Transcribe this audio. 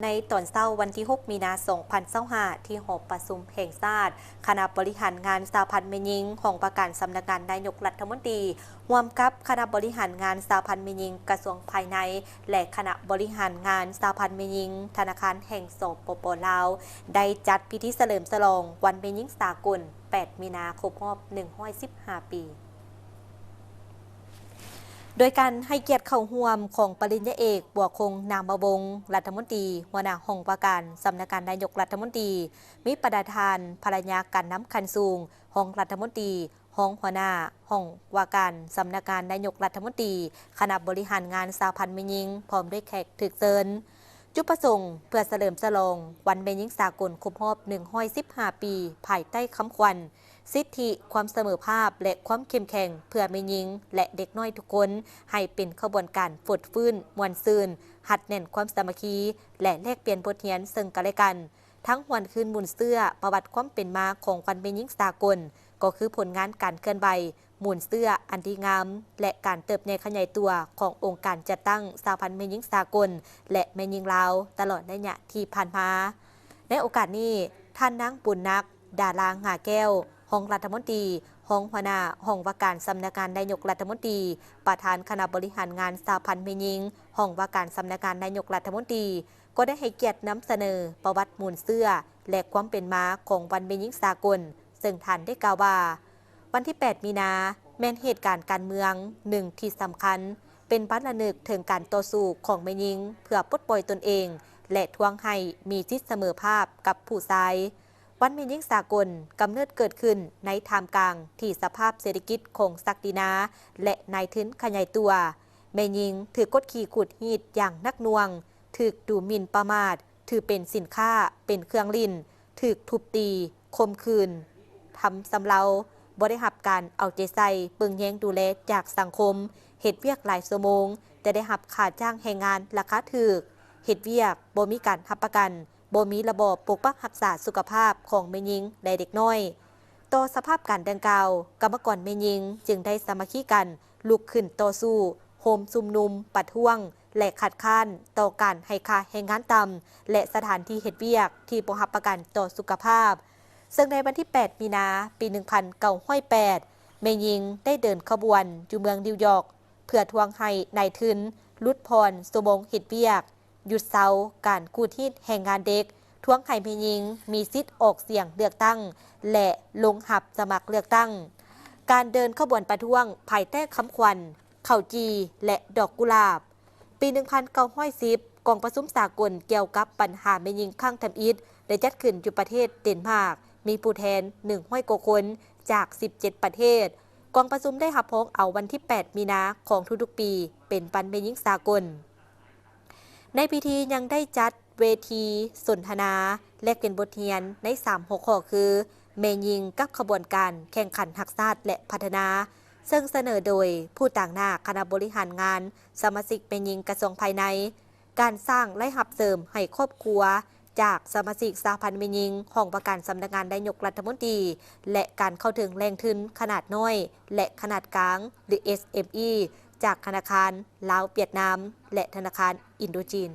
ในตอนเช้าวันที่ 6 มีนาคม 2025ที่หอประชุมแห่งชาติคณะบริหารงานสหพันธ์แม่หญิงของประการสำนักงานนายกรัฐมนตรีร่วมกับคณะบริหารงานสหพันธ์แม่หญิงกระทรวงภายในและคณะบริหารงานสหพันธ์แม่หญิงธนาคารแห่งสปป.ลาวได้จัดพิธีเฉลิมฉลองวันแม่หญิงสากล 8 มีนาคมครบรอบ 115 ปีโดยการให้เกียรติเข้าร่วมของปริญญาเอกบัวคงนามวงศ์รัฐมนตรีหัวหน้าห้องว่าการสำนักงานนายกรัฐมนตรีมีประธานภรรยาการน้ำคันสูงห้องรัฐมนตรีห้องหัวหน้าห้องว่าการสำนักงานนายกรัฐมนตรีคณะบริหารงานสหพันธ์แม่หญิงพร้อมด้วยแขกถึกเชิญจุดประสงค์เพื่อเฉลิมฉลองวันแม่หญิงสากลครบรอบ 115 ปีภายใต้คำขวัญสิทธิความเสมอภาพและความเข้มแข็งเพื่อแม่หญิงและเด็กน้อยทุกคนให้เป็นขบวนการฝดฟื้นมวลซืนหัดแน่นความสามัคคีและแลกเปลี่ยนบทเรียนซึ่งกันและกันทั้งวันคืนบุญเสื้อประวัติความเป็นมาของวันแม่หญิงสากลก็คือผลงานการเคลื่อนไหวหมุนเสื้ออันดีงามและการเติบโตขยายตัวขององค์การจัดตั้งสหพันธ์แม่หญิงสากลและแม่หญิงลาวตลอดระยะที่ผ่านมาในโอกาสนี้ท่านนางปุณนักดารางหาแก้วห้องรัฐมนตรีห้องหัวหน้าห้องว่าการสำนักงานนายกรัฐมนตรีประธานคณะบริหารงานสหพันธ์แม่หญิงห้องว่าการสำนักงานนายกรัฐมนตรีก็ได้ให้เกียรตินำเสนอประวัติหมุนเสื้อและความเป็นมาของวันแม่หญิงสากลซึ่งท่านได้กล่าวว่าวันที่ 8 มีนาแม้นเหตุการณ์การเมืองหนึ่งที่สำคัญเป็นบัตรระลึกถึงการต่อสู้ของแม่หญิงเพื่อปลดปล่อยตนเองและทวงให้มีสิทธิเสมอภาพกับผู้ชายวันแม่หญิงสากลกำเนิดเกิดขึ้นในท่ามกลางที่สภาพเศรษฐกิจของศักดินาและนายทุนขยายตัวแม่หญิงถือกดขี่ขูดหีดอย่างนักหน่วงถือดูหมิ่นประมาทถือเป็นสินค้าเป็นเครื่องลิ้นถือทุบตีข่มขืนทำสำเราบ่ได้รับการเอาใจใส่เบิ่งแยงดูแลจากสังคมเฮ็ดเวียกหลายชั่วโมงแต่ได้รับค่าจ้างแรงงานราคาถูกเฮ็ดเวียกบ่มีการรับประกันบ่มีระบบปกปักรักษาสุขภาพของแม่หญิงและเด็กน้อยต่อสภาพการดังกล่าวกรรมกรแม่หญิงจึงได้สามัคคีกันลุกขึ้นต่อสู้โฮมชุมนุมประท้วงและขัดข้านต่อการให้ค่าแรงงานต่ำและสถานที่เฮ็ดเวียกที่บ่รับประกันต่อสุขภาพซึ่งในวันที่ 8 มีนาปี 1908 แม่หญิงได้เดินขบวนอยู่เมืองนิวยอร์กเพื่อทวงให้นายทุนลุดพรชั่วโมงเฮ็ดเวียกหยุดเซาการกู้ที่แรงงานเด็กทวงให้แม่หญิงมีสิทธิ์ออกเสียงเลือกตั้งและลงหับสมัครเลือกตั้งการเดินขบวนประท้วงภายใต้คำขวัญข้าวจีและดอกกุหลาบปี 1910 กองประชุมสากลเกี่ยวกับปัญหาแม่หญิงข้างทำอิฐได้จัดขึ้นอยู่ประเทศเดนมาร์กมีผู้แทน100 กว่าคนจาก 17 ประเทศกองประชุมได้รับพ้องเอาวันที่ 8 มีนาของทุกๆปีเป็นวันแม่หญิงสากลในพิธียังได้จัดเวทีสนทนาและเรียนบทเรียนใน3 หัวข้อคือแม่หญิงกับขบวนการแข่งขันทักษะและพัฒนาซึ่งเสนอโดยผู้ต่างหน้าคณะบริหารงานสมาชิกแม่หญิงกระทรวงภายในการสร้างและหับเสริมให้ครอบครัวจากสมาชิกสหพันธ์แม่หญิงของประการสำนักงานนายกรัฐมนตรีและการเข้าถึงแรงทุนขนาดน้อยและขนาดกลางหรือ SME จากธนาคารลาวเวียดนามและธนาคารอินโดจีน